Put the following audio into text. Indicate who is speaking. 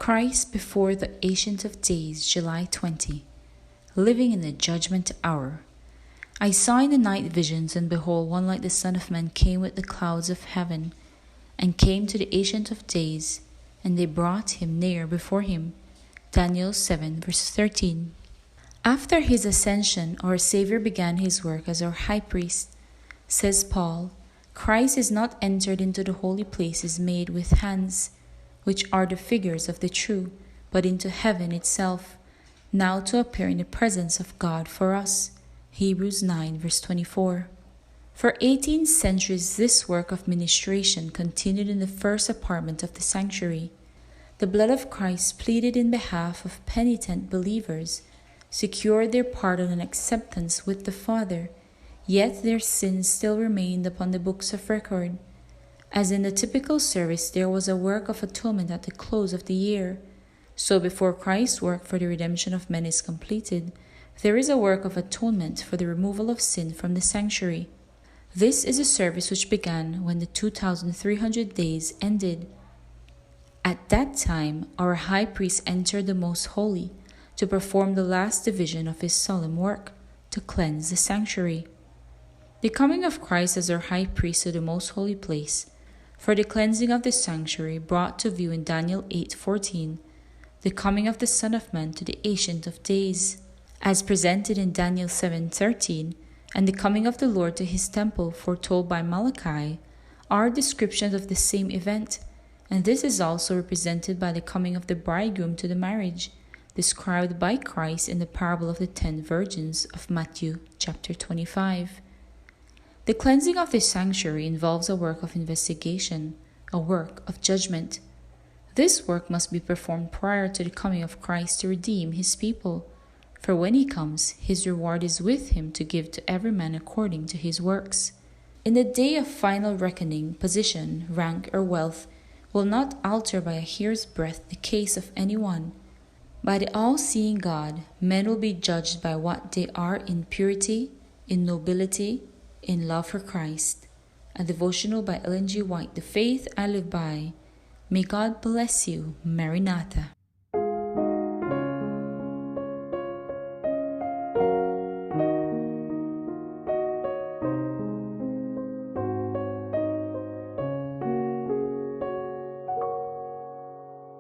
Speaker 1: Christ before the Ancient of Days, July 20. Living in the Judgment Hour. I saw in the night visions, and behold, one like the Son of Man came with the clouds of heaven, and came to the Ancient of Days, and they brought him near before him. Daniel 7, verse 13. After his ascension, our Savior began his work as our high priest. Says Paul, Christ is not entered into the holy places made with hands, which are the figures of the true, but into heaven itself, now to appear in the presence of God for us. Hebrews 9, verse 24. For 18 centuries this work of ministration continued in the first apartment of the sanctuary. The blood of Christ pleaded in behalf of penitent believers, secured their pardon and acceptance with the Father, yet their sins still remained upon the books of record. As in the typical service, there was a work of atonement at the close of the year. So before Christ's work for the redemption of men is completed, there is a work of atonement for the removal of sin from the sanctuary. This is a service which began when the 2,300 days ended. At that time, our high priest entered the most holy to perform the last division of his solemn work, to cleanse the sanctuary. The coming of Christ as our high priest to the most holy place, for the cleansing of the sanctuary, brought to view in Daniel 8:14, the coming of the Son of Man to the Ancient of Days, as presented in Daniel 7:13, and the coming of the Lord to his temple, foretold by Malachi, are descriptions of the same event, and this is also represented by the coming of the bridegroom to the marriage, described by Christ in the parable of the 10 virgins of Matthew chapter 25. The cleansing of the sanctuary involves a work of investigation, a work of judgment. This work must be performed prior to the coming of Christ to redeem his people, for when he comes, his reward is with him to give to every man according to his works. In the day of final reckoning, position, rank, or wealth will not alter by a hair's breadth the case of anyone. By the all-seeing God, men will be judged by what they are in purity, in nobility, in love for Christ. A devotional by Ellen G. White, The Faith I Live By. May God bless you. Maranatha.